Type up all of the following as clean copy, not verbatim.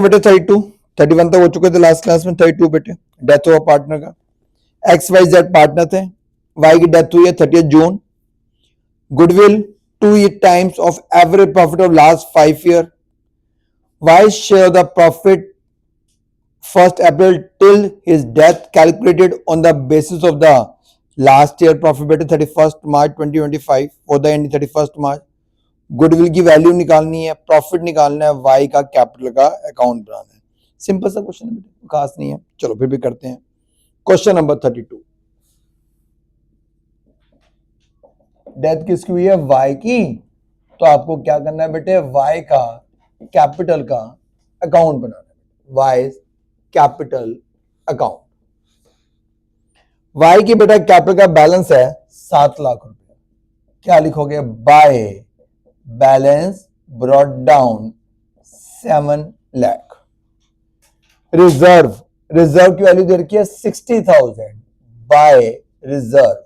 बेटे 32, 31 तक हो चुके थे लास्ट क्लास में। 32 बेटे डेथ हुआ पार्टनर का, XYZ पार्टनर थे, वाई की डेथ हुई है 30 जून। Goodwill 2 times of average profit of last 5 year. Y's share of the profit 1st April till his death calculated on the basis of the last year profit बेटे 31st March 2025 for the end 31st March। Goodwill की value निकालनी है, profit निकालना है, Y का capital का account बनाना है। Simple सा क्वेश्चन है, खास नहीं है, चलो फिर भी करते हैं। क्वेश्चन नंबर 32, डेथ किसकी हुई है? वाई की। तो आपको क्या करना है बेटे? वाई का कैपिटल का अकाउंट बनाना है, वाई कैपिटल अकाउंट। वाई की बेटा कैपिटल का बैलेंस है 7 लाख रुपया। क्या लिखोगे? By balance brought down 7 lakh. Reserve, reserve की वैल्यू दे रखी है 60,000। बाय रिजर्व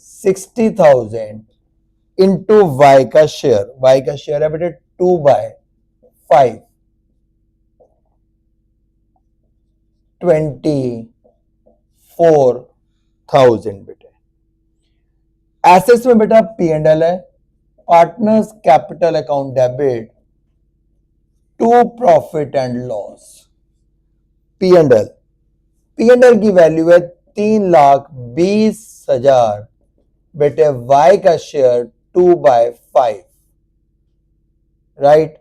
60,000 इंटू वाई का शेयर। वाई का शेयर है बेटे 2/5, 24,000 बेटे। एसेट्स में बेटा P&L है, partners capital account debit to profit and loss. P&L, P&L की वैल्यू है 3,20,000 बेटे। वाई का शेयर 2/5, राइट।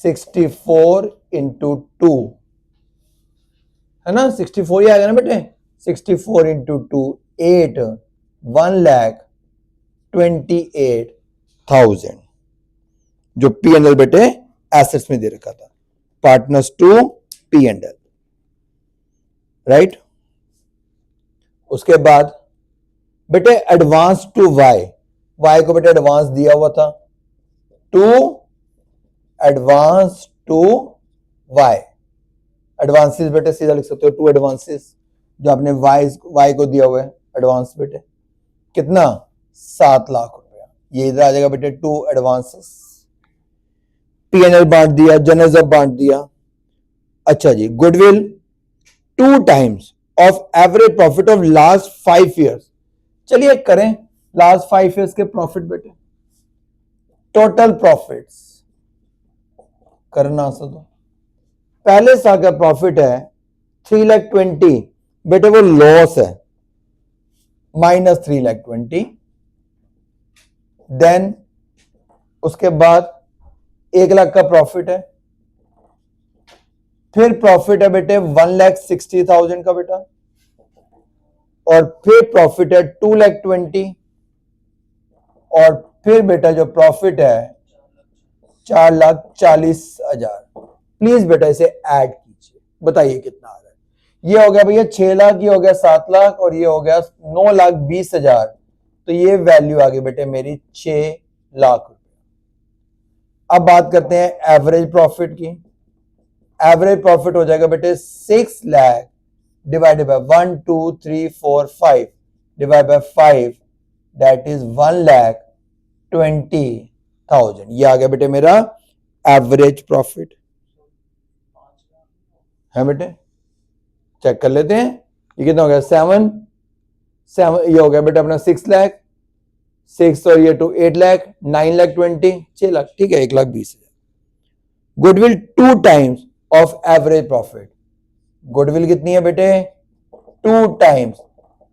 64 इंटू 2 है ना, 64 ही आएगा ना बेटे। 64 इंटू 2 8, 1,28,000 जो P&L बेटे एसेट्स में दे रखा था, पार्टनर्स टू P&L, राइट। उसके बाद बेटे एडवांस टू वाई, वाई को बेटे एडवांस दिया हुआ था, to advance to Y. Advances बेटे सीधा लिख सकते हो, टू एडवांसेस जो आपने वाई को दिया हुआ है एडवांस बेटे। कितना? 7 लाख रुपया। ये इधर आ जाएगा बेटे टू एडवांसेस। P&L बांट दिया, जनरल बांट दिया। अच्छा जी, goodwill 2 times of average profit of last 5 years। चलिए करें लास्ट 5 years के प्रॉफिट बेटे। टोटल प्रॉफिट्स करना सा तो पहले साल का प्रॉफिट है 3,20,000 बेटे, वो लॉस है माइनस 3,20,000। देन उसके बाद 1 लाख का प्रॉफिट है, फिर प्रॉफिट है बेटे 1,60,000 का बेटा, और फिर प्रॉफिट है 2,20,000, और फिर बेटा जो प्रॉफिट है 4,40,000। प्लीज बेटा इसे ऐड कीजिए, बताइए कितना आ रहा है। ये हो गया भैया 6 लाख, ये हो गया 7 लाख, और ये हो गया 9,20,000। तो ये वैल्यू आ गई बेटे मेरी 6 लाख रुपया। अब बात करते हैं एवरेज प्रॉफिट की। एवरेज प्रॉफिट हो जाएगा बेटे 6 lakh divided by 1 2 3 4 5 divide by 5, that is 1,20,000। ये आ गया बेटे मेरा एवरेज प्रॉफिट है बेटे। चेक कर लेते हैं ये कितना हो गया, 7, ये हो गया बेटा अपना 6 लाख, 6 और ये 2 8 लाख, 9,20,000, 6 लाख, ठीक है, 1,20,000। Goodwill 2 times of average profit. Goodwill कितनी है बेटे? 2 times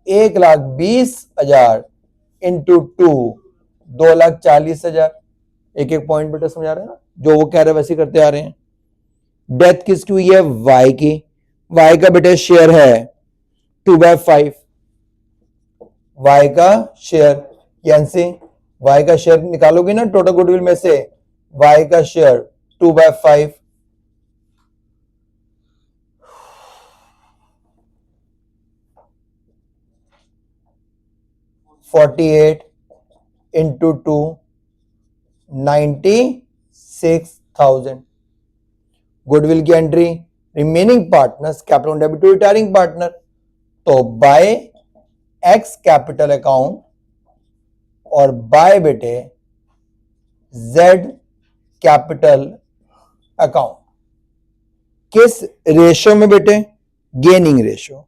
1,20,000 इंटू 2, 2,40,000। एक एक पॉइंट बेटा समझा रहे हैं ना, जो वो कह रहे हैं वैसे करते आ रहे हैं। डेथ किसकी हुई है? वाई की। वाई का बेटे शेयर है 2/5, वाई का शेयर, यानी वाई का शेयर निकालोगे ना टोटल गुडविल में से, वाई का शेयर 2/5, 48 इंटू 2, 96,000। गुडविल की एंट्री, remaining partners capital debit to retiring partner. तो बाय एक्स कैपिटल अकाउंट और बाय बेटे जेड कैपिटल अकाउंट किस रेशियो में बेटे? Gaining ratio.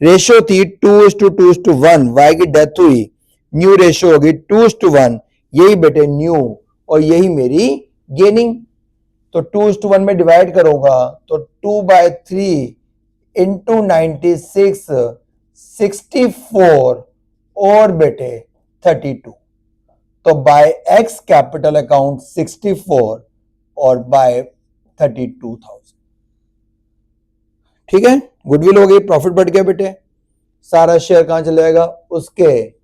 रेशियो थी 2:2:1, वाई की डेथ हुई, न्यू रेशियो होगी 2:1, यही बेटे न्यू और यही मेरी गेनिंग। तो 2:1 में डिवाइड करूंगा तो 2/3 इंटू 96 64 और बेटे 32। तो बाय एक्स कैपिटल अकाउंट 64 और बाय 32,000। ठीक है, गुडविल हो गई, प्रॉफिट बढ़ गया बेटे। सारा शेयर कहां चले जाएगा? उसके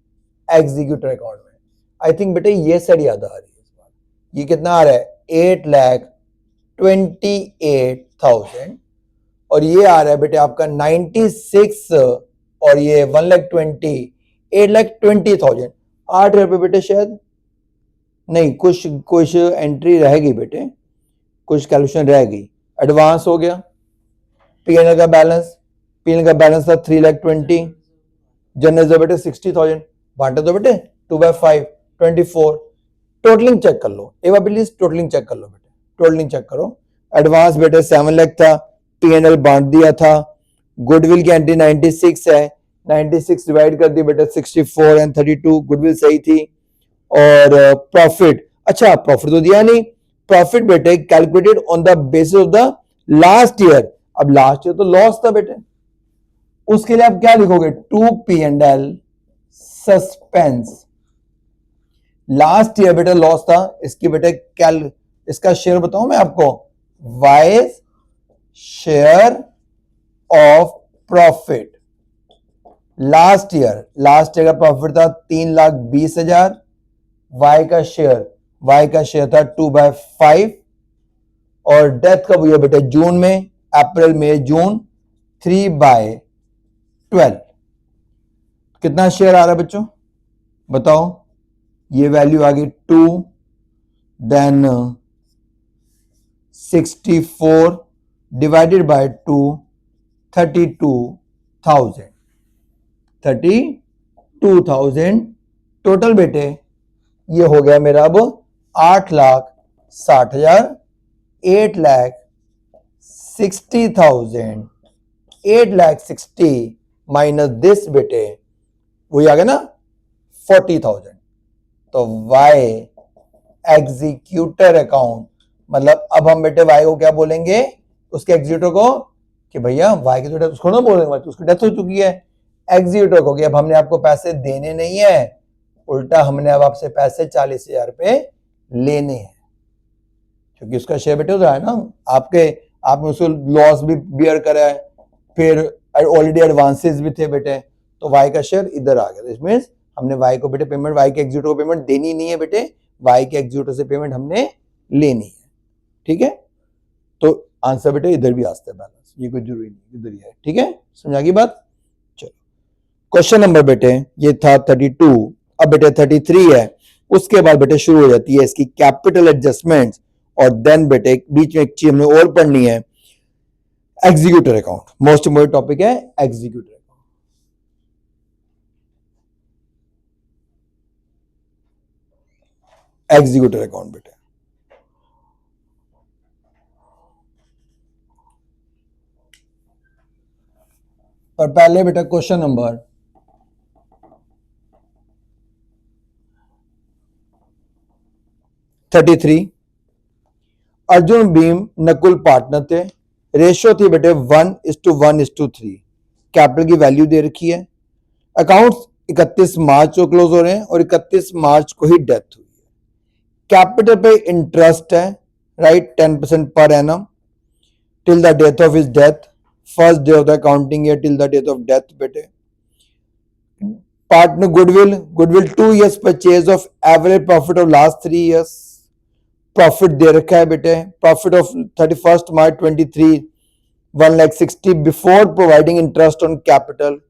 एग्जीक्यूटर अकाउंट में। आई थिंक बेटे ये साइड याद आ रही है इस बार। ये कितना आ रहा है? 8,28,000 और ये आ रहा है बेटे आपका 96 और ये 1,20,000 8,20,000। 8 रुपए बेटे शायद नहीं, कुछ एंट्री रहेगी बेटे, कुछ कैलकुलेशन रहेगी। एडवांस हो गया। पीएनएल का बैलेंस था 3,20,000, जनरल जो बेटे 60,000, बांटे तो बेटे 2/5 24। टोटलिंग चेक कर लो एक बार प्लीज, टोटलिंग चेक कर लो बेटे, टोटलिंग चेक करो। एडवांस बेटे 7 लाख था, पीएनएल बांट दिया था। गुडविल की एंट्री 96 है, 96 डिवाइड कर दी बेटे 64 एंड 32, गुडविल सही थी। और प्रॉफिट, अच्छा प्रॉफिट तो दिया नहीं। प्रॉफिट बेटे calculated on the basis of the last year. अब लास्ट ईयर तो लॉस था बेटे, उसके लिए आप क्या लिखोगे? 2 P&L सस्पेंस। लास्ट ईयर बेटे लॉस था, इसकी बेटे इसका शेयर बताऊं मैं आपको, wise share of profit. Last year का प्रॉफिट था 3,20,000, वाई का शेयर था 2/5 और डेथ कब हुई है बेटे? जून में, अप्रैल मई जून 3/12। कितना शेयर आ रहा है बच्चों बताओ? ये वैल्यू आ गई 2, देन 64 डिवाइडेड बाय 2, 32,000। 32,000 टोटल बेटे ये हो गया मेरा अब 8,60,000, 8,60,000, 8,60,000 माइनस दिस बेटे वही आ गया ना 40,000। तो वाई एग्जीक्यूटर अकाउंट, मतलब अब हम बेटे वाई को क्या बोलेंगे? उसके एग्जीक्यूटर को कि भैया वाई की तो उसको ना बोलेंगे, उसकी डेथ हो चुकी है। एग्जीक्यूटर को कि अब हमने आपको पैसे देने नहीं है, उल्टा हमने अब आपसे पैसे 40,000 रुपए लेने हैं, क्योंकि उसका शेयर बेटे होता है ना आपने उसको लॉस भी बियर करा है, फिर ऑलरेडी एडवांसेस भी थे बेटे, तो वाई का शेयर इधर आ गया। इसमें हमने वाई को बेटे पेमेंट, वाई के एग्जीक्यूटिव को पेमेंट देनी नहीं है बेटे, वाई के एग्जीक्यूटिव से पेमेंट हमने लेनी है। ठीक है, तो आंसर बेटे इधर भी आता है बैलेंस, ये कोई जरूरी नहीं, इधर ही है। ठीक है, समझा गई बात? चलो क्वेश्चन नंबर बेटे ये था 32, अब बेटे 33 है। उसके बाद बेटे शुरू हो जाती है इसकी कैपिटल एडजस्टमेंट्स और देन बेटे बीच में एक चीज हमें और पढ़नी है, executor account. Most important topic है एग्जीक्यूटर अकाउंट। एग्जीक्यूटर अकाउंट बेटे और पहले बेटा question number 33, Arjun Bhim Nakul partner थे, रेशियो थी बेटे 1:1:3, कैपिटल की वैल्यू दे रखी है। अकाउंट्स 31 मार्च को क्लोज हो रहे हैं और 31 मार्च को ही डेथ हुई है। कैपिटल पे इंटरेस्ट है, राइट, 10% पर annum till the death of his death, first day of the accounting year till the death of death बेटे। Partner goodwill 2 years purchase of average profit of last 3 years, profit दे रखा है बेटे, profit of 31 March 23 1,60,000 before providing interest on capital.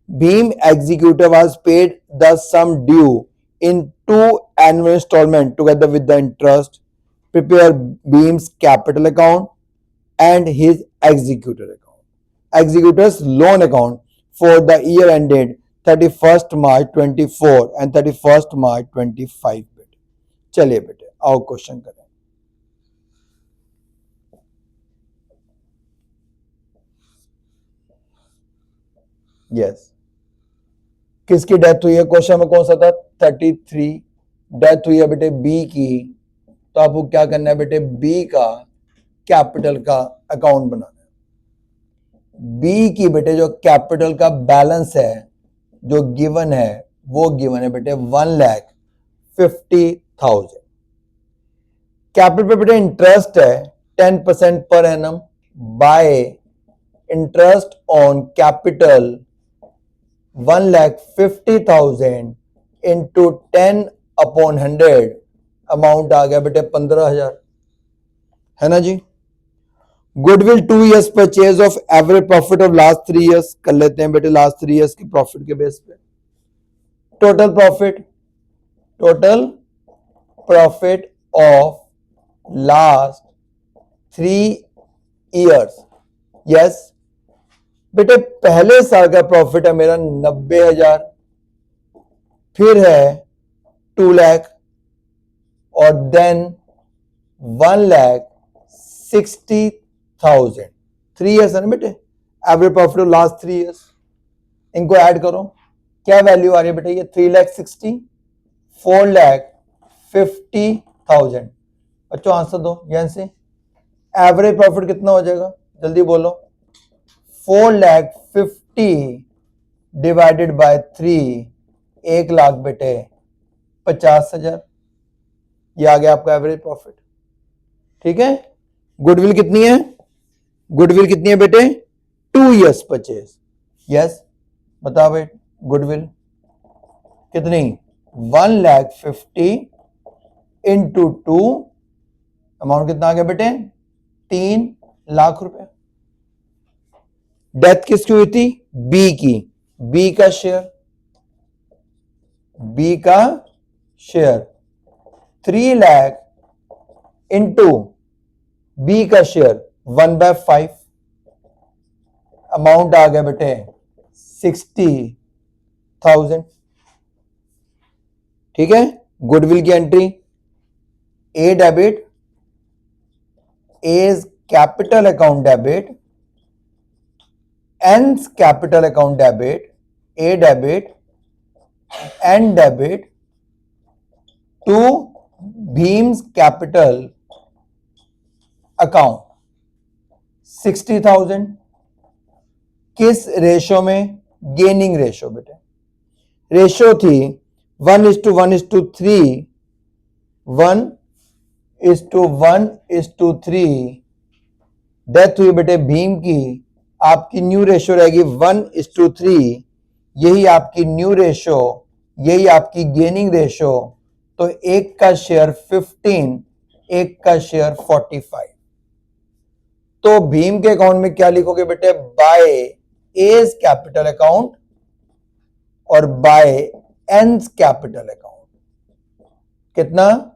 Beam executor was paid the sum due in 2 annual installment together with the interest. Prepare Beam's capital account and his executor account. Executor's loan account for the year ended 31st March 24 and 31st March 25 बेटे। चलिए बेटे आओ question करें। Yes. किसकी death हुई है? Question में कौन सा था? 33। डेथ हुई है बेटे बी की, तो आपको क्या करना है बेटे? बी का कैपिटल का अकाउंट बनाना है। बी की बेटे जो कैपिटल का बैलेंस है जो गिवन है वो गिवन है बेटे 1,50,000। कैपिटल पे बेटे इंटरेस्ट है 10% पर annum by interest on capital 1,50,000 into 10/100 amount आ गया बेटे 15,000, है ना जी। Goodwill 2 years purchase of average profit of last 3 years कर लेते हैं बेटे, लास्ट 3 years की प्रॉफिट के बेस पे। Total profit of last 3 years। Yes बेटे पहले साल का प्रॉफिट है मेरा 90,000, फिर है 2 लाख और देन 1,60,000। 3 years है ना बेटे, average profit of last 3 years। इनको ऐड करो, क्या वैल्यू आ रही है बेटे? ये 3,60,000, 4,50,000। बच्चों आंसर दो यहां से। एवरेज प्रॉफिट कितना हो जाएगा? जल्दी बोलो। 4,50,000 डिवाइडेड बाय 3, 1 लाख बेटे 50,000। ये आ गया आपका एवरेज प्रॉफिट। ठीक है। गुडविल कितनी है? गुडविल कितनी है बेटे? 2 years परचेज। यस बताओ भाई, गुडविल कितनी? 1,50,000 इंटू 2, अमाउंट कितना आ गया बेटे? 3 लाख रुपए। डेथ किसकी हुई थी? बी की। बी का शेयर 3 लाख इंटू बी का शेयर 1/5, अमाउंट आ गया बेटे 60,000। ठीक है। गुडविल की entry A debit, A's capital account debit, and capital account debit, A debit and debit to Bheem's capital account 60,000। किस रेशो में? गेनिंग रेशो बेटे। रेशो थी 1:1:3, 1:1:3। डेथ हुई बेटे भीम की, आपकी न्यू रेशो रहेगी 1:3। यही आपकी न्यू रेशो, यही आपकी गेनिंग रेशो। तो एक का शेयर 15, एक का शेयर 45। तो भीम के अकाउंट में क्या लिखोगे बेटे? बाय एज कैपिटल अकाउंट और बाय एंड कैपिटल अकाउंट। कितना?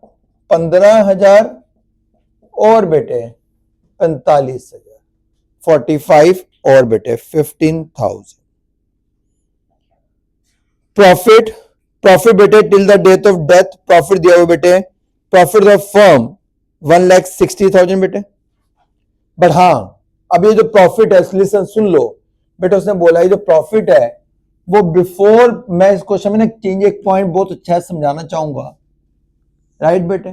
15,000 और बेटे 45,000, 45 और बेटे 15,000। प्रॉफिट बेटे till the date of death profit दिया हुआ बेटे। प्रॉफिट ऑफ फर्म 1,60,000 बेटे। बट हाँ, अब ये जो प्रॉफिट है, लिसन सुन लो बेटे, उसने बोला ये जो प्रॉफिट है वो बिफोर, मैं इस क्वेश्चन में ना चेंज एक पॉइंट बहुत अच्छा है समझाना चाहूंगा। राइट बेटे,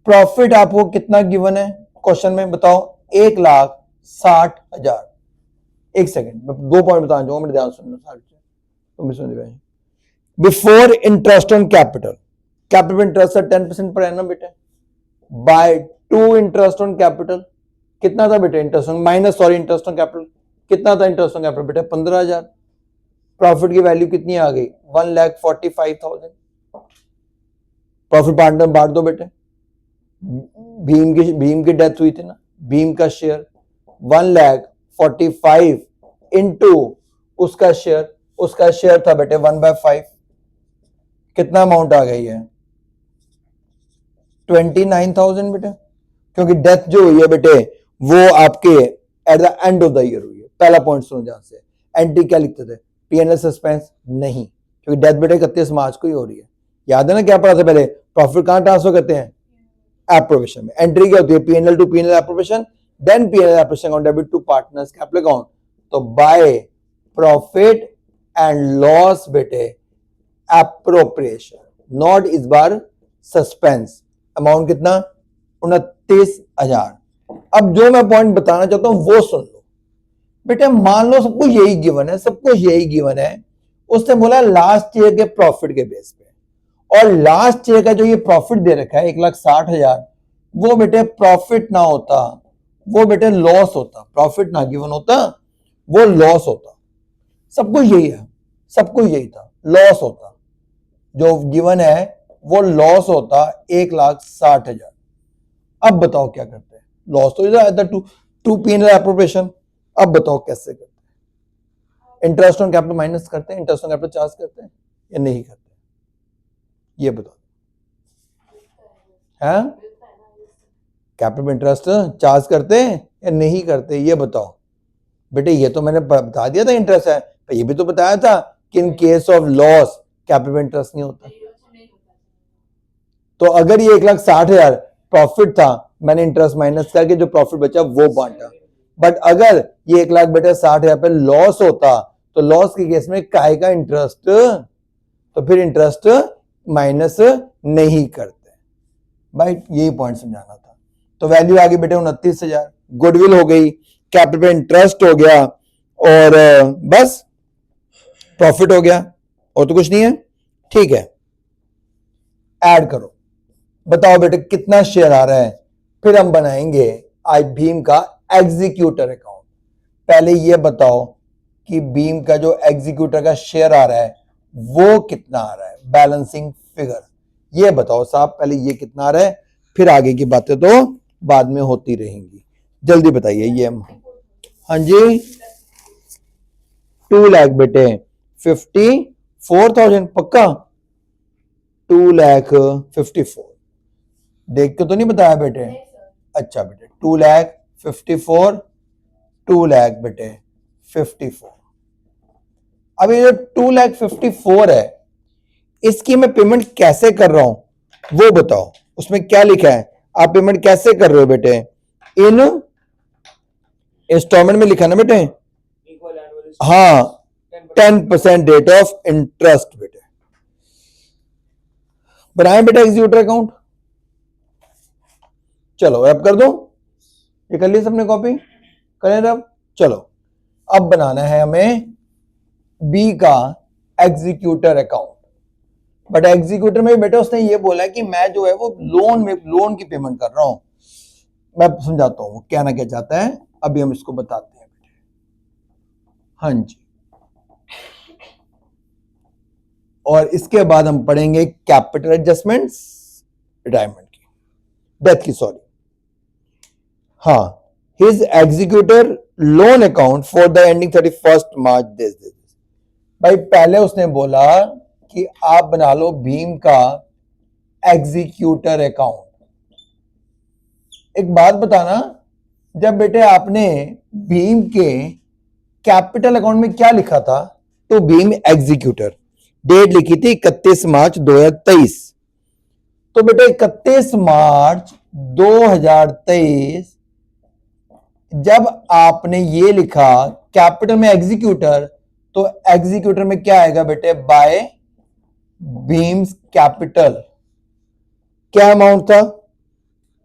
प्रॉफिट आपको कितना गिवन है क्वेश्चन में? बताओ। 1,60,000। एक सेकेंड, मैं 2 पॉइंट बताना चाहूंगा, मेरे ध्यान सुनना, तुम भी सुन भाई। Before interest on capital, capital interest है 10% पर एनम बेटे, बाय 2 इंटरेस्ट ऑन कैपिटल। कितना था बेटे interest on, interest on capital कितना था? इंटरेस्ट ऑन कैपिटल बेटे 15,000। प्रॉफिट की वैल्यू कितनी आ गई? 1,45,000। प्रॉफिट पार्टनर बांट दो बेटे। भीम की डेथ हुई थी ना, भीम का शेयर 1,45,000 इंटू उसका शेयर था बेटे 1/5। कितना अमाउंट आ गई है? 29,000 बेटे, क्योंकि डेथ जो हुई है बेटे वो आपके at the end of the year हुई है। पहला पॉइंट सुनो ध्यान से। एंट्री क्या लिखते थे? पीएनएल सस्पेंस नहीं, क्योंकि डेथ बेटे 31 मार्च को ही हो रही है। याद है ना क्या पढ़ा था पहले? प्रॉफिट कहां ट्रांसफर करते हैं? एप्रोवेशन में। एंट्री क्या होती है? PNL to PNL appropriation, then PNL appropriation account debit to partners capital account. तो बाय प्रॉफिट एंड लॉस बेटे एप्रोप्रिएशन, नॉट इस बार सस्पेंस। अमाउंट कितना? 29,000। अब जो मैं पॉइंट बताना चाहता हूं वो सुन लो बेटे। मान लो सबको यही गिवन है, सबको यही गिवन है। उसने बोला लास्ट ईयर के प्रॉफिट के बेस पे, और लास्ट ईयर का जो ये प्रॉफिट दे रखा है 1,60,000, वो बेटे प्रॉफिट ना होता, वो बेटे लॉस होता। प्रॉफिट ना गिवन होता, वो लॉस होता। सबको यही है, सबको यही था, लॉस होता। जो गिवन है वो लॉस होता 1,60,000। अब बताओ क्या करते हैं? लॉस तो इधर टू P&L एप्रोप्रिएशन। अब बताओ कैसे करते हैं? इंटरेस्ट ऑन कैपिटल माइनस करते हैं, इंटरेस्ट ऑन कैपिटल चार्ज करते हैं या नहीं करते? ये बताओ। है कैपिटल इंटरेस्ट चार्ज करते हैं या नहीं करते? ये बताओ बेटे। ये तो मैंने बता दिया था इंटरेस्ट है, पर ये भी तो बताया था कि in case of loss capital interest नहीं होता। तो अगर ये 1,60,000 प्रॉफिट था, मैंने इंटरेस्ट माइनस करके जो प्रॉफिट बचा वो बांटा। बट अगर ये 1,00,000 बेटे 60,000 पे लॉस होता, तो लॉस के केस में काय का इंटरेस्ट? तो फिर इंटरेस्ट माइनस नहीं करते भाई। यही पॉइंट समझाना था। तो वैल्यू आ गई बेटे 29,000, गुडविल हो गई, कैपिटल इंटरेस्ट हो गया, और बस प्रॉफिट हो गया, और तो कुछ नहीं है। ठीक है, ऐड करो, बताओ बेटे कितना शेयर आ रहा है। फिर हम बनाएंगे आज भीम का एग्जीक्यूटर अकाउंट। पहले ये बताओ कि भीम का जो एग्जीक्यूटर का शेयर आ रहा है वो कितना आ रहा है, बैलेंसिंग फिगर। ये बताओ साहब, पहले ये कितना आ रहा है, फिर आगे की बातें तो बाद में होती रहेंगी। जल्दी बताइए। ये हाँ जी, 2 लाख बेटे 54,000 पक्का? 2,54,000 देख के तो नहीं बताया बेटे? अच्छा बेटे 2,54,000, 2 लाख बेटे 54। अब ये जो 2,54,000 है, इसकी मैं पेमेंट कैसे कर रहा हूं वो बताओ। उसमें क्या लिखा है? आप पेमेंट कैसे कर रहे हो बेटे? इन इंस्टॉलमेंट में लिखा ना बेटे? हाँ, 10% रेट ऑफ इंटरेस्ट बेटे। बनाए बेटा एग्जीक्यूटर अकाउंट। चलो अब कर दो, ये कर लिया सबने कॉपी? करें अब? चलो अब बनाना है हमें बी का एग्जीक्यूटर अकाउंट। बट एग्जीक्यूटर में बेटा उसने ये बोला कि मैं जो है वो लोन की पेमेंट कर रहा हूं। मैं समझाता हूं वो क्या ना क्या चाहता है, अभी हम इसको बताते हैं बेटे। हाँ जी, और इसके बाद हम पढ़ेंगे कैपिटल एडजस्टमेंट्स, रिटायरमेंट की, डेथ की, सॉरी। हाँ, his executor loan account for the ending 31st March this. भाई पहले उसने बोला कि आप बना लो भीम का एग्जीक्यूटर अकाउंट। एक बात बताना, जब बेटे आपने भीम के कैपिटल अकाउंट में क्या लिखा था? तो भीम एग्जीक्यूटर, डेट लिखी थी 31 मार्च 2023। तो बेटे 31 मार्च 2023 जब आपने ये लिखा कैपिटल में एग्जीक्यूटर, तो एग्जीक्यूटर में क्या आएगा बेटे? बाय भीम्स कैपिटल। क्या अमाउंट था?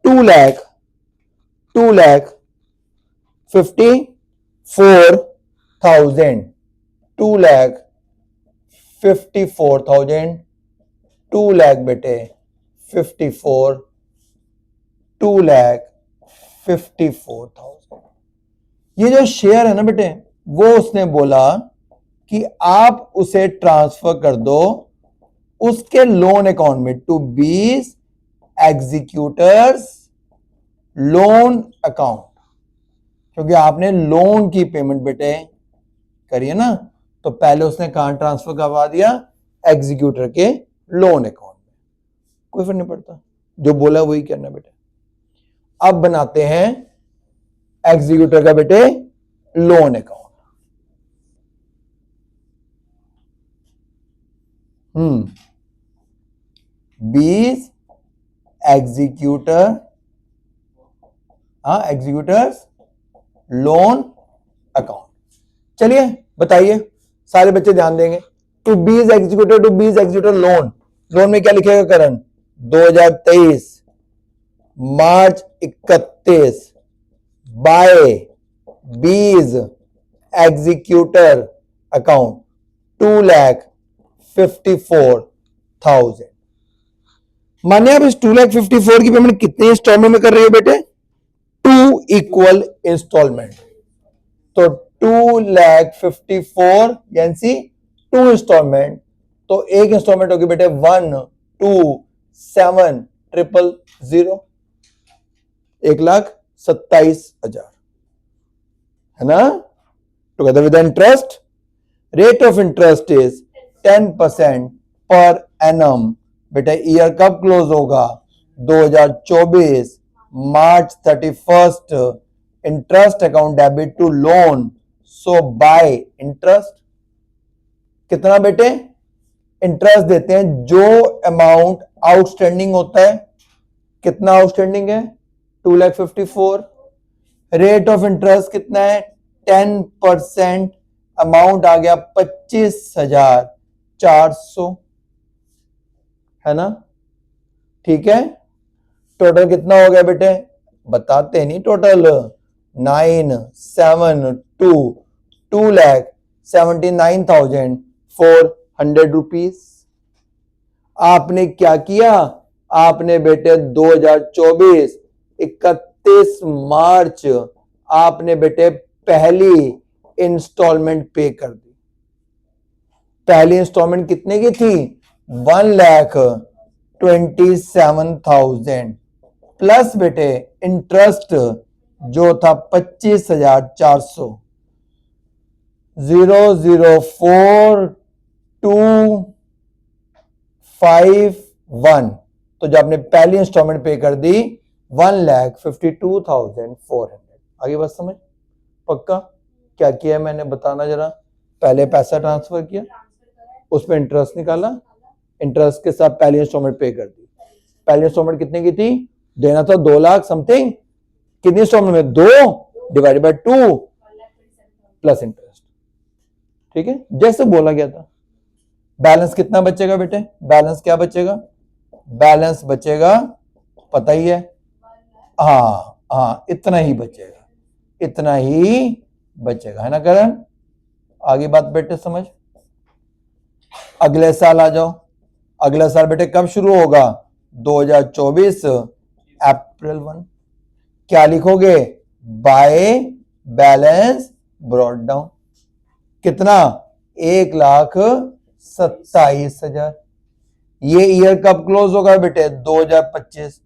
2,54,000, 2,54,000, 2 लाख बेटे 54, 2,54,000। ये जो शेयर है ना बेटे, वो उसने बोला कि आप उसे ट्रांसफर कर दो उसके लोन अकाउंट में, टू बीस एग्जीक्यूटर्स लोन अकाउंट। क्योंकि आपने लोन की पेमेंट बेटे करिए ना, तो पहले उसने कहां ट्रांसफर करवा दिया? एग्जीक्यूटर के लोन अकाउंट में। कोई फर्क नहीं पड़ता, जो बोला वही करना बेटे। अब बनाते हैं एग्जीक्यूटर का बेटे loan account. 20 executors loan account. चलिए बताइए, सारे बच्चे ध्यान देंगे। To be is executed loan, loan में क्या लिखेगा Karan? 2023 March 31 by B's executor account 2,54,000। माने आप इस 2,54,000 की पेमेंट कितने इंस्टॉलमेंट में कर रहे हो बेटे? 2 इक्वल इंस्टॉलमेंट। तो 2,54,000 यानी 2 इंस्टॉलमेंट, तो एक इंस्टॉलमेंट होगी बेटे 1,27,000, 1,27,000, है ना? Together with interest, rate of interest is 10% पर एनम। बेटा ईयर कब क्लोज होगा? 2024 March 31, interest account debit to loan, so by interest. कितना बेटे? इंटरेस्ट देते हैं जो अमाउंट आउटस्टैंडिंग होता है। कितना आउटस्टैंडिंग है? 2,54,000। रेट ऑफ इंटरेस्ट कितना है? 10%, अमाउंट आ गया 25,400, है ना? ठीक है। टोटल कितना हो गया बेटे? बताते नहीं टोटल। 2,79,400 रुपीज। आपने क्या किया? आपने बेटे 2024 31 मार्च आपने बेटे पहली इंस्टॉलमेंट पे कर दी। पहली इंस्टॉलमेंट कितने की थी? 1,27,000 प्लस बेटे इंटरेस्ट जो था 25,400। 0,04,251। तो जब आपने पहली इंस्टॉलमेंट पे कर दी 1,52,400। आगे बात समझ? पक्का? क्या किया मैंने बताना जरा। पहले पैसा ट्रांसफर किया, उस पर इंटरेस्ट निकाला, इंटरेस्ट के साथ पहली इंस्टॉलमेंट पे कर दी। पहली इंस्टॉलमेंट कितने की थी? देना था 2 लाख समथिंग। कितनी इंस्टॉलमेंट में? 2 डिवाइडेड बाय 2 प्लस इंटरेस्ट। ठीक है, जैसे बोला गया था। बैलेंस कितना बचेगा बेटे? बैलेंस क्या बचेगा? बैलेंस बचेगा, पता ही है। हाँ, इतना ही बचेगा, इतना ही बचेगा, है ना करण? आगे बात बेटे समझ। अगले साल आ जाओ। अगला साल बेटे कब शुरू होगा? 2024 अप्रैल 1। क्या लिखोगे? By balance brought down. कितना? 1,27,000। ये ईयर कब क्लोज होगा बेटे? 2025।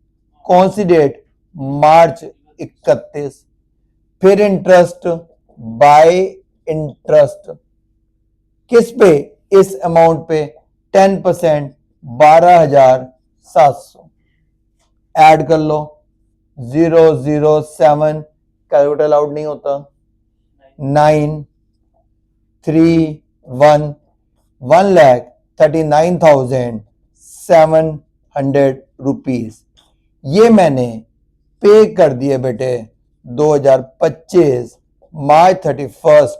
कौन सी डेट? मार्च 31। फिर इंटरेस्ट बाय इंटरेस्ट किस पे? इस अमाउंट पे 10%, 12,700। ऐड कर लो। 007, कैलकुलेटर अलाउड नहीं होता। 931, 1,39,700 रुपीज। ये मैंने पे कर दिए बेटे 2025 मार्च 31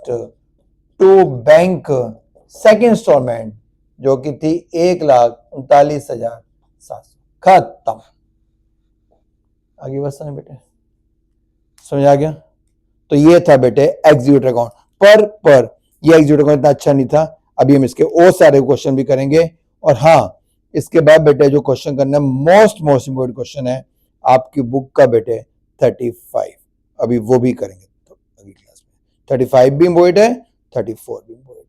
टू बैंक सेकेंड इंस्टॉलमेंट जो कि थी 1,39,700। खत्म। आगे बस समझ बेटे, समझ आ गया? तो ये था बेटे एग्जीक्यूटिव अकाउंट। पर ये एग्जीक्यूटिव अकाउंट इतना अच्छा नहीं था। अभी हम इसके और सारे क्वेश्चन भी करेंगे। और हाँ, इसके बाद बेटे जो क्वेश्चन करना है, मोस्ट इंपोर्टेंट क्वेश्चन है आपकी बुक का बेटे 35। अभी वो भी करेंगे तो अगली क्लास में। 35 भी इंपोर्टेंट है, 34 भी इंपोर्टेंट।